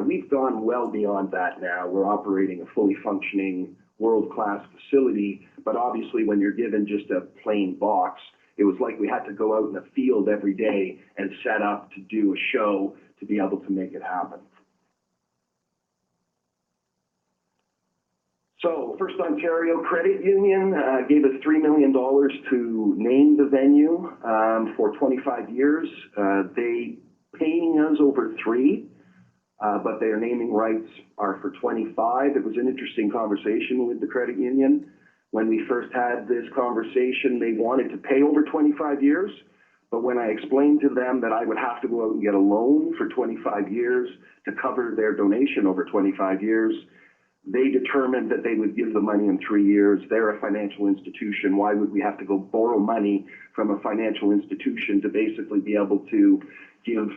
We've gone well beyond that now. We're operating a fully functioning world-class facility, but obviously when you're given just a plain box, it was like we had to go out in the field every day and set up to do a show to be able to make it happen. So, First Ontario Credit Union gave us $3 million to name the venue for 25 years. They paying us over 3, but their naming rights are for 25. It was an interesting conversation with the credit union. When we first had this conversation, they wanted to pay over 25 years, but when I explained to them that I would have to go out and get a loan for 25 years to cover their donation over 25 years, they determined that they would give the money in 3 years. They're a financial institution. Why would we have to go borrow money from a financial institution to basically be able to give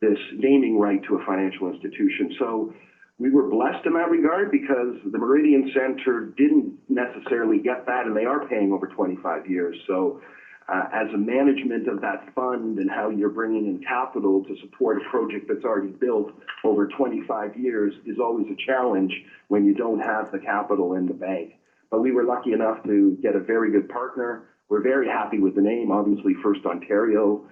this naming right to a financial institution? So we were blessed in that regard, because the Meridian Center didn't necessarily get that, and they are paying over 25 years. So as a management of that fund and how you're bringing in capital to support a project that's already built over 25 years is always a challenge when you don't have the capital in the bank. But we were lucky enough to get a very good partner. We're very happy with the name, obviously First Ontario.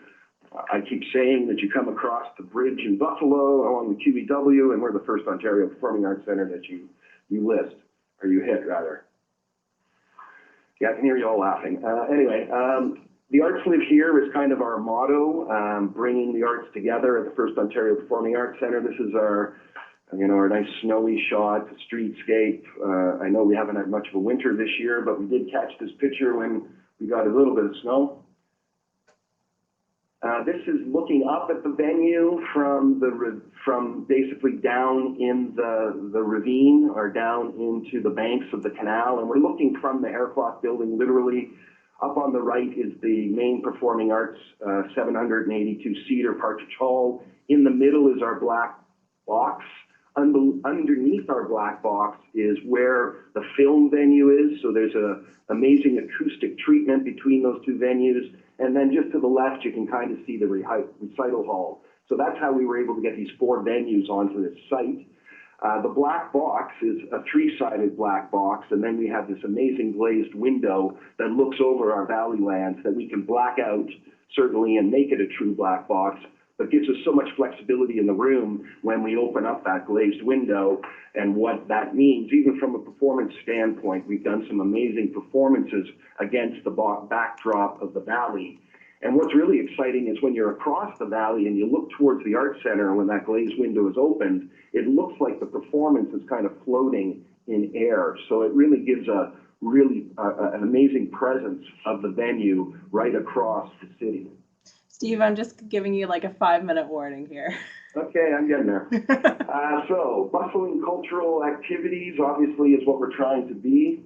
I keep saying that you come across the bridge in Buffalo along the QEW, and we're the First Ontario Performing Arts Center that you list, or you hit rather. Yeah, I can hear you all laughing. Anyway, the Arts Live Here is kind of our motto, bringing the arts together at the First Ontario Performing Arts Center. This is our, our nice snowy shot, streetscape. I know we haven't had much of a winter this year, but we did catch this picture when we got a little bit of snow. This is looking up at the venue from basically down in the ravine, or down into the banks of the canal, and we're looking from the Haircloth building literally. Up on the right is the main performing arts 782-seater Cartridge Hall. In the middle is our black box. Underneath our black box is where the film venue is, so there's an amazing acoustic treatment between those two venues. And then just to the left, you can kind of see the Recital Hall. So that's how we were able to get these 4 venues onto this site. The black box is a 3-sided black box, and then we have this amazing glazed window that looks over our valley lands that we can black out, certainly, and make it a true black box, but gives us so much flexibility in the room when we open up that glazed window. And what that means, even from a performance standpoint, we've done some amazing performances against the backdrop of the valley. And what's really exciting is when you're across the valley and you look towards the art center, when that glazed window is opened, it looks like the performance is kind of floating in air. So it really gives an amazing presence of the venue right across the city. Steve, I'm just giving you like a 5-minute warning here. Okay, I'm getting there. So bustling cultural activities obviously is what we're trying to be.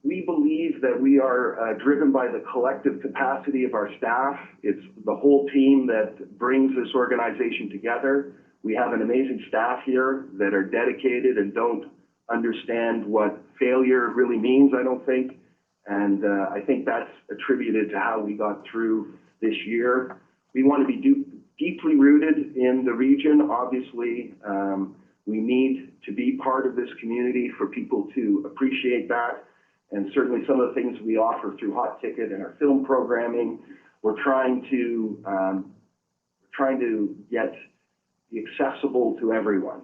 We believe that we are driven by the collective capacity of our staff. It's the whole team that brings this organization together. We have an amazing staff here that are dedicated and don't understand what failure really means, I don't think. And I think that's attributed to how we got through this year. We want to be deeply rooted in the region. Obviously, we need to be part of this community for people to appreciate that. And certainly some of the things we offer through Hot Ticket and our film programming, we're trying to get accessible to everyone.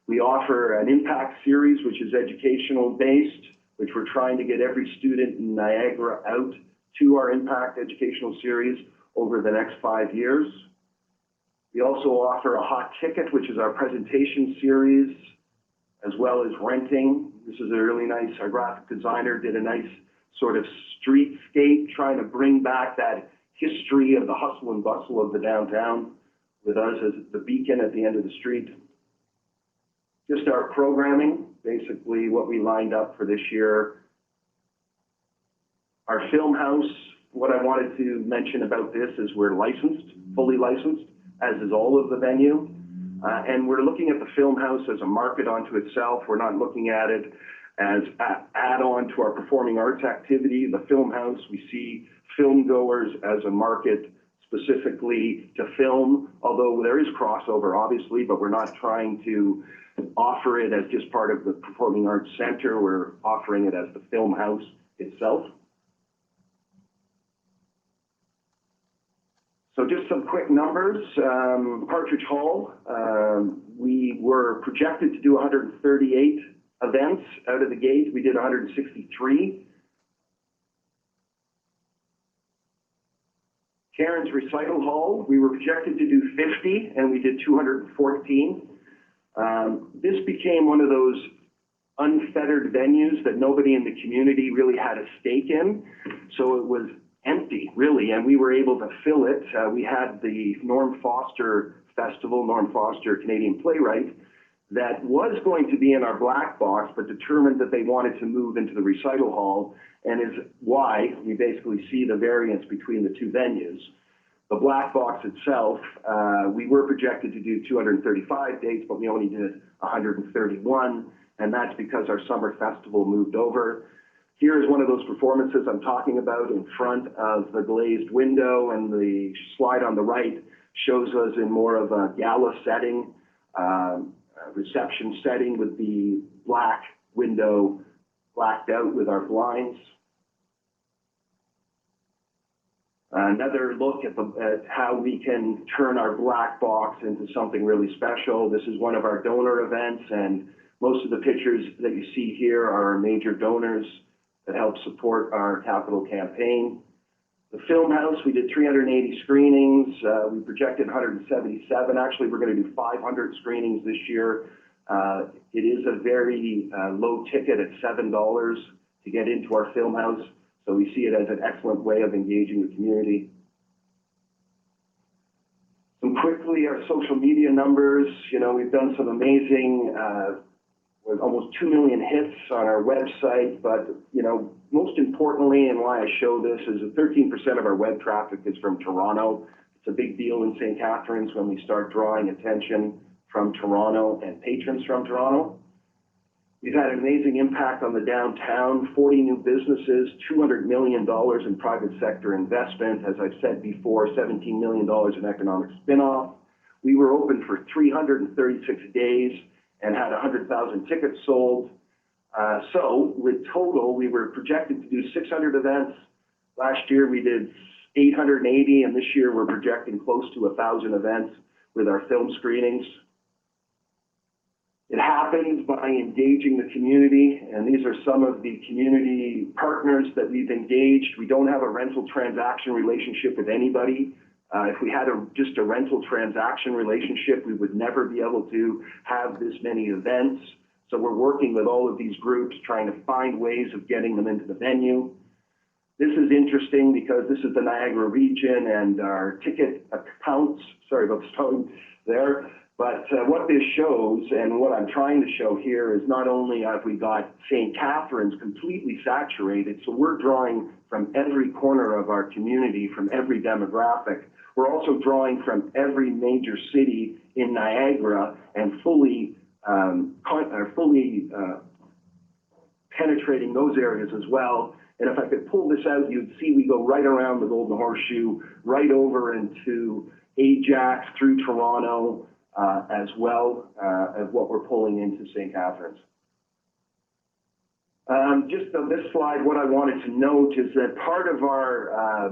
We offer an impact series, which is educational based, which we're trying to get every student in Niagara out to our impact educational series over the next 5 years. We also offer a Hot Ticket, which is our presentation series, as well as renting. This is a really nice, our graphic designer did a nice sort of streetscape, trying to bring back that history of the hustle and bustle of the downtown with us as the beacon at the end of the street. Just our programming, basically what we lined up for this year. Our Filmhouse, what I wanted to mention about this is we're licensed, fully licensed, as is all of the venue. And we're looking at the Filmhouse as a market unto itself. We're not looking at it as add-on to our performing arts activity. The Filmhouse, we see film goers as a market specifically to film, although there is crossover, obviously, but we're not trying to offer it as just part of the Performing Arts Center. We're offering it as the Filmhouse itself. So just some quick numbers. Cartridge Hall, we were projected to do 138 events out of the gate. We did 163. Karen's Recital Hall, we were projected to do 50, and we did 214. This became one of those unfettered venues that nobody in the community really had a stake in. So it was empty, really, and we were able to fill it. We had the Norm Foster Festival, Norm Foster, Canadian playwright, that was going to be in our black box, but determined that they wanted to move into the Recital Hall, and is why we basically see the variance between the two venues. The black box itself, we were projected to do 235 dates, but we only did 131, and that's because our summer festival moved over. Here is one of those performances I'm talking about in front of the glazed window, and the slide on the right shows us in more of a gala setting, reception setting with the black window blacked out with our blinds. Another look at how we can turn our black box into something really special. This is one of our donor events, and most of the pictures that you see here are our major donors that help support our capital campaign. The Filmhouse, we did 380 screenings. We projected 177. Actually, we're going to do 500 screenings this year. It is a very low ticket at $7 to get into our Filmhouse, so we see it as an excellent way of engaging the community. And quickly, our social media numbers. You know, we've done some amazing, with almost 2 million hits on our website, but, you know, most importantly, and why I show this, is that 13% of our web traffic is from Toronto. It's a big deal in St. Catharines when we start drawing attention from Toronto and patrons from Toronto. We've had an amazing impact on the downtown, 40 new businesses, $200 million in private sector investment. As I've said before, $17 million in economic spin-off. We were open for 336 days and had 100,000 tickets sold. So with total, we were projected to do 600 events. Last year we did 880, and this year we're projecting close to 1,000 events with our film screenings. It happens by engaging the community, and these are some of the community partners that we've engaged. We don't have a rental transaction relationship with anybody. If we had just a rental transaction relationship, we would never be able to have this many events. So we're working with all of these groups, trying to find ways of getting them into the venue. This is interesting because this is the Niagara region, and our ticket accounts, sorry about the tone there, but what this shows, and what I'm trying to show here, is not only have we got St. Catharines completely saturated, so we're drawing from every corner of our community, from every demographic. We're also drawing from every major city in Niagara and fully penetrating those areas as well. And if I could pull this out, you'd see we go right around the Golden Horseshoe, right over into Ajax, through Toronto, as well as what we're pulling into St. Catharines. Just on this slide, what I wanted to note is that part of our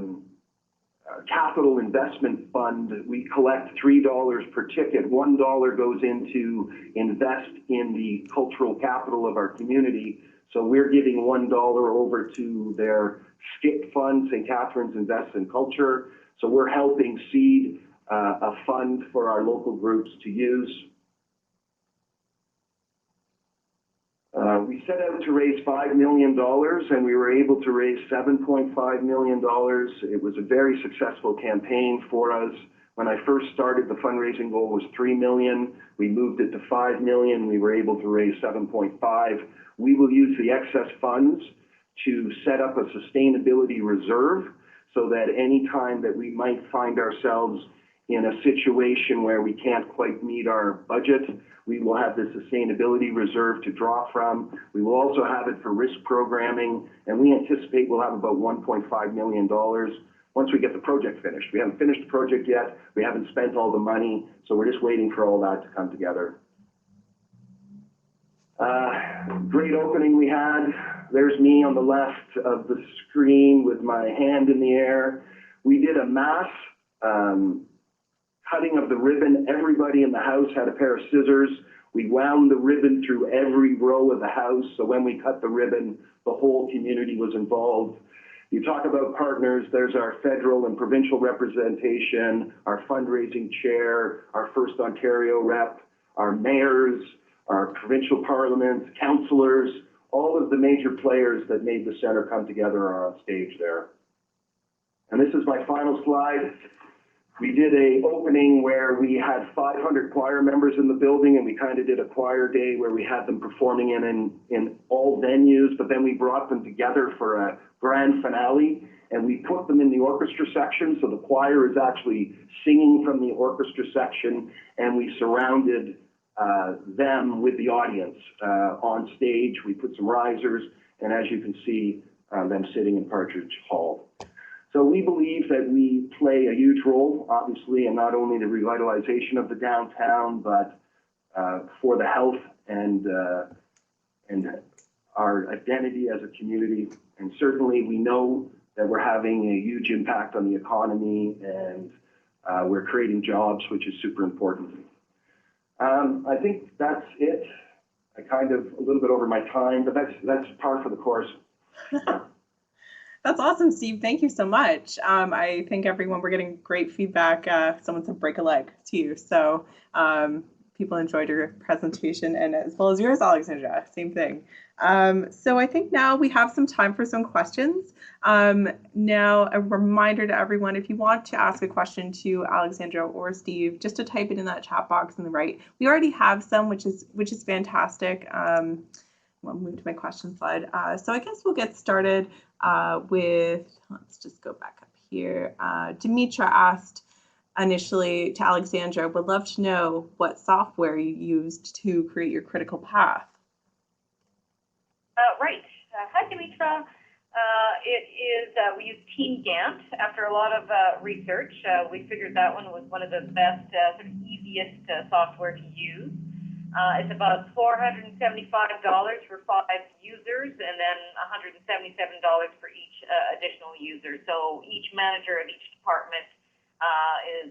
capital investment fund, we collect $3 per ticket. $1 goes into invest in the cultural capital of our community. So we're giving $1 over to their SCIP fund, St. Catharines Invest in Culture. So we're helping seed a fund for our local groups to use. We set out to raise $5 million and we were able to raise $7.5 million. It was a very successful campaign for us. When I first started, the fundraising goal was $3 million. We moved it to $5 million. We were able to raise $7.5. We will use the excess funds to set up a sustainability reserve so that any time that we might find ourselves in a situation where we can't quite meet our budget, we will have the sustainability reserve to draw from. We will also have it for risk programming, and we anticipate we'll have about $1.5 million once we get the project finished. We haven't finished the project yet. We haven't spent all the money, so we're just waiting for all that to come together. Great opening we had. There's me on the left of the screen with my hand in the air. We did a mass cutting of the ribbon. Everybody in the house had a pair of scissors. We wound the ribbon through every row of the house. So when we cut the ribbon, the whole community was involved. You talk about partners, there's our federal and provincial representation, our fundraising chair, our First Ontario rep, our mayors, our provincial parliaments, councillors, all of the major players that made the center come together are on stage there. And this is my final slide. We did an opening where we had 500 choir members in the building, and we kind of did a choir day where we had them performing in all venues, but then we brought them together for a grand finale, and we put them in the orchestra section, so the choir is actually singing from the orchestra section, and we surrounded them with the audience on stage. We put some risers, and as you can see, them sitting in Cartridge Hall. So we believe that we play a huge role, obviously, in not only the revitalization of the downtown, but for the health and our identity as a community. And certainly we know that we're having a huge impact on the economy, and we're creating jobs, which is super important. I think that's it. I kind of a little bit over my time, but that's par for the course. That's awesome, Steve. Thank you so much. I think everyone, we're getting great feedback. Someone said break a leg too. So people enjoyed your presentation, and as well as yours, Alexandra, same thing. So I think now we have some time for some questions. Now a reminder to everyone, if you want to ask a question to Alexandra or Steve, just to type it in that chat box on the right. We already have some, which is fantastic. I'll move to my question slide. So I guess we'll get started with, let's just go back up here. Dimitra asked initially to Alexandra, would love to know what software you used to create your critical path. Right. Hi, Dimitra. We use Teamgantt. After a lot of research, we figured that one was one of the best, sort of easiest software to use. It's about $475 for 5 users, and then $177 for each additional user. So each manager of each department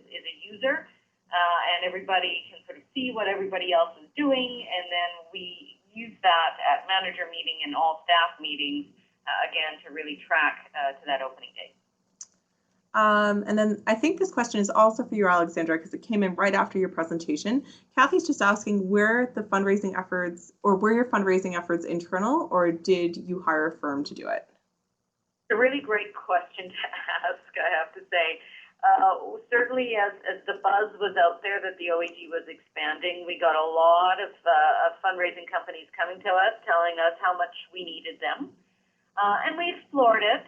is a user, and everybody can sort of see what everybody else is doing, and then we use that at manager meeting and all staff meetings, again, to really track to that opening date. And then I think this question is also for you, Alexandra, because it came in right after your presentation. Kathy's just asking, were your fundraising efforts internal, or did you hire a firm to do it? It's a really great question to ask, I have to say. Certainly, as the buzz was out there that the OAG was expanding, we got a lot of fundraising companies coming to us, telling us how much we needed them. And we explored it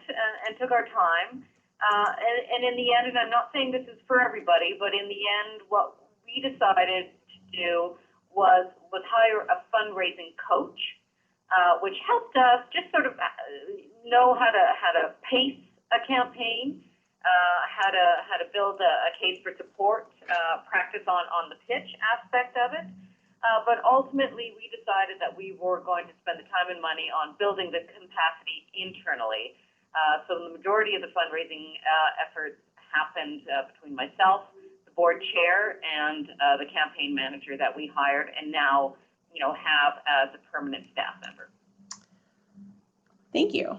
and took our time. And in the end, and I'm not saying this is for everybody, but in the end, what we decided to do was hire a fundraising coach, which helped us just sort of know how to pace a campaign, how to build a case for support, practice on the pitch aspect of it. But ultimately, we decided that we were going to spend the time and money on building the capacity internally. So the majority of the fundraising efforts happened between myself, the board chair, and the campaign manager that we hired, and now have as a permanent staff member. Thank you.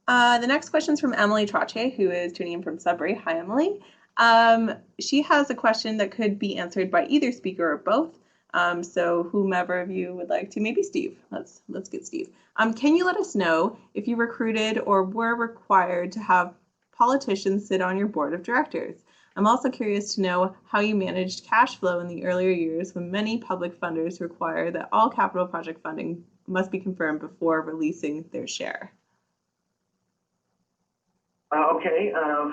The next question is from Emily Trache, who is tuning in from Sudbury. Hi, Emily. She has a question that could be answered by either speaker or both. So whomever of you would like to, maybe Steve. Let's get Steve. Can you let us know if you recruited or were required to have politicians sit on your board of directors? I'm also curious to know how you managed cash flow in the earlier years when many public funders require that all capital project funding must be confirmed before releasing their share.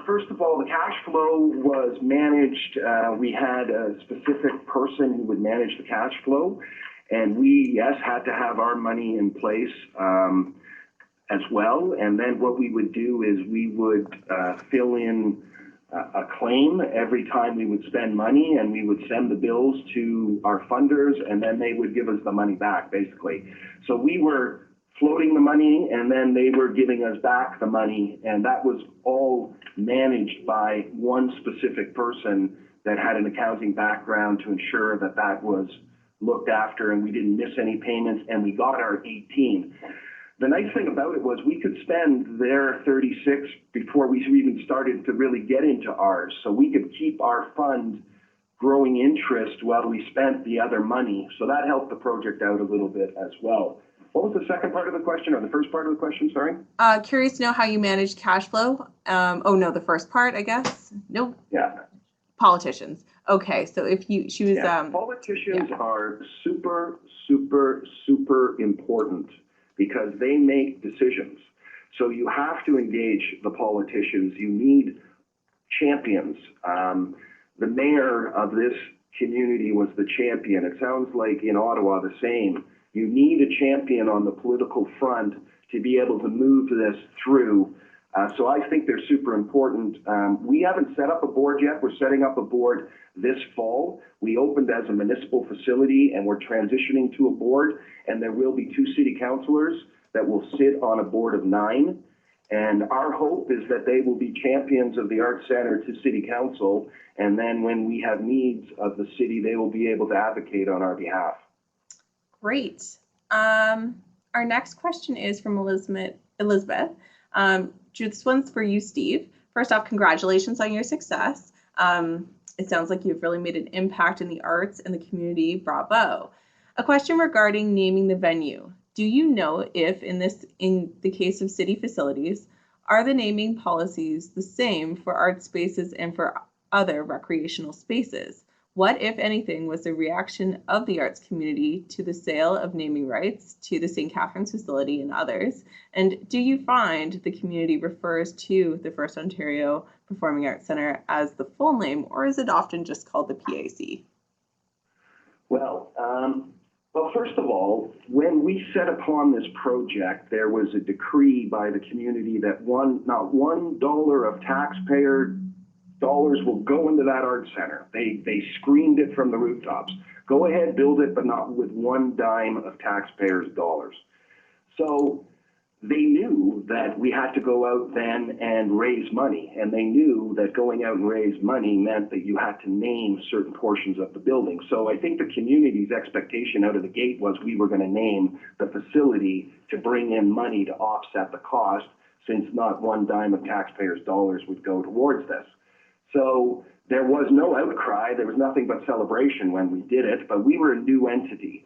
First of all, the cash flow was managed. We had a specific person who would manage the cash flow, and we, yes, had to have our money in place as well. And then what we would do is we would fill in a claim every time we would spend money, and we would send the bills to our funders, and then they would give us the money back, basically. So we were floating the money, and then they were giving us back the money, and that was all managed by one specific person that had an accounting background to ensure that that was looked after and we didn't miss any payments, and we got our 18. The nice thing about it was we could spend their 36 before we even started to really get into ours, so we could keep our fund growing interest while we spent the other money, so that helped the project out a little bit as well. What was the second part of the question, or the first part of the question, sorry? Curious to know how you managed cash flow. Oh no, the first part, I guess. Nope. Yeah. Politicians. Okay, so if she was politicians are super, super, super important because they make decisions. So you have to engage the politicians. You need champions. The mayor of this community was the champion. It sounds like in Ottawa the same. You need a champion on the political front to be able to move this through. So I think they're super important. We haven't set up a board yet. We're setting up a board this fall. We opened as a municipal facility, and we're transitioning to a board, and there will be 2 city councilors that will sit on a board of 9. And our hope is that they will be champions of the Arts Centre to City Council, and then when we have needs of the city, they will be able to advocate on our behalf. Great. Our next question is from Elizabeth. This one's for you, Steve. First off, congratulations on your success. It sounds like you've really made an impact in the arts and the community. Bravo. A question regarding naming the venue. Do you know if, in the case of city facilities, are the naming policies the same for art spaces and for other recreational spaces? What, if anything, was the reaction of the arts community to the sale of naming rights to the St. Catharines facility and others? And do you find the community refers to the First Ontario Performing Arts Centre as the full name, or is it often just called the PAC? Well, first of all, when we set upon this project, there was a decree by the community that not $1 of taxpayer dollars will go into that art center. They screamed it from the rooftops. Go ahead, build it, but not with one dime of taxpayers' dollars. So they knew that we had to go out then and raise money, and they knew that going out and raise money meant that you had to name certain portions of the building. So I think the community's expectation out of the gate was we were going to name the facility to bring in money to offset the cost, since not one dime of taxpayers' dollars would go towards this. So there was no outcry, there was nothing but celebration when we did it, but we were a new entity.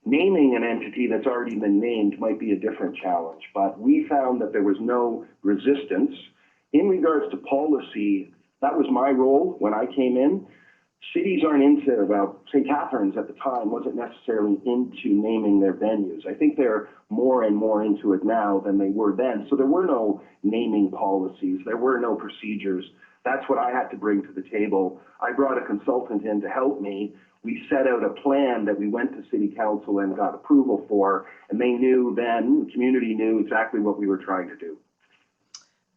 Naming an entity that's already been named might be a different challenge, but we found that there was no resistance. In regards to policy, that was my role when I came in. Cities aren't into, well, St. Catharines at the time wasn't necessarily into naming their venues. I think they're more and more into it now than they were then. So there were no naming policies, there were no procedures. That's what I had to bring to the table. I brought a consultant in to help me. We set out a plan that we went to City Council and got approval for, and they knew then, the community knew exactly what we were trying to do.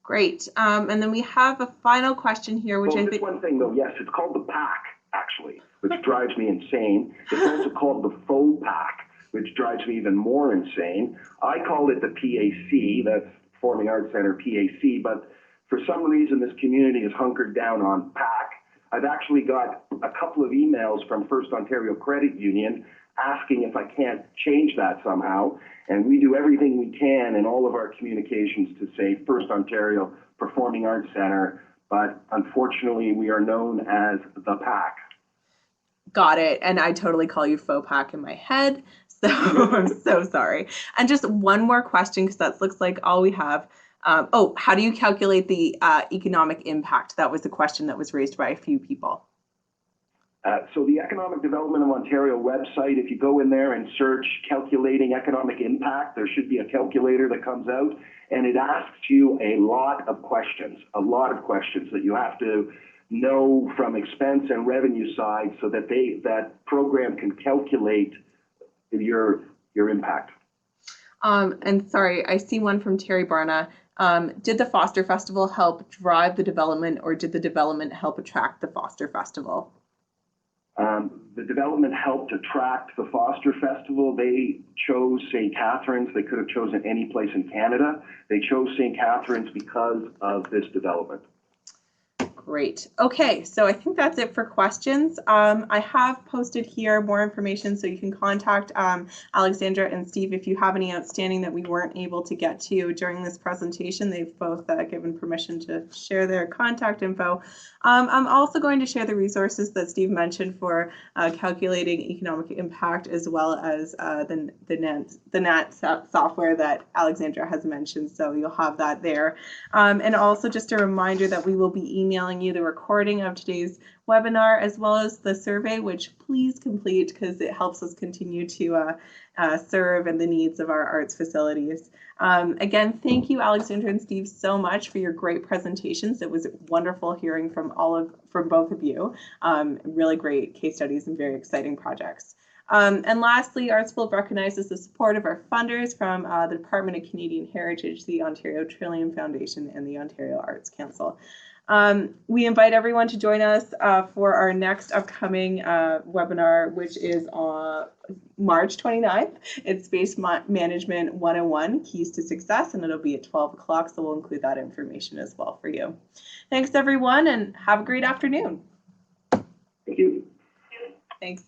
Great. And then we have a final question here, which I think... Just one thing though, yes, it's called the PAC, actually, which drives me insane. It's also called the faux PAC, which drives me even more insane. I call it the PAC, that's Performing Arts Center PAC, but for some reason this community is hunkered down on PAC. I've actually got a couple of emails from First Ontario Credit Union asking if I can't change that somehow. And we do everything we can in all of our communications to say First Ontario Performing Arts Center, but unfortunately we are known as the PAC. Got it. And I totally call you faux PAC in my head. So I'm so sorry. And just one more question, because that looks like all we have. How do you calculate the economic impact? That was the question that was raised by a few people. So the Economic Development of Ontario website, if you go in there and search calculating economic impact, there should be a calculator that comes out, and it asks you a lot of questions that you have to know from expense and revenue side so that that program can calculate your impact. And sorry, I see one from Terry Barna. Did the Foster Festival help drive the development, or did the development help attract the Foster Festival? The development helped attract the Foster Festival. They chose St. Catharines. They could have chosen any place in Canada. They chose St. Catharines because of this development. Great. Okay, so I think that's it for questions. I have posted here more information, so you can contact Alexandra and Steve if you have any outstanding that we weren't able to get to during this presentation. They've both given permission to share their contact info. I'm also going to share the resources that Steve mentioned for calculating economic impact, as well as the NAT software that Alexandra has mentioned, so you'll have that there. And also just a reminder that we will be emailing you the recording of today's webinar, as well as the survey, which please complete because it helps us continue to serve and the needs of our arts facilities. Again, thank you, Alexandra and Steve, so much for your great presentations. It was wonderful hearing from both of you. Really great case studies and very exciting projects. And lastly, ArtsBuild recognizes the support of our funders from the Department of Canadian Heritage, the Ontario Trillium Foundation, and the Ontario Arts Council. We invite everyone to join us for our next upcoming webinar, which is on March 29th. It's Space Management 101, Keys to Success, and it'll be at 12 o'clock, so we'll include that information as well for you. Thanks, everyone, and have a great afternoon. Thank you. Thanks.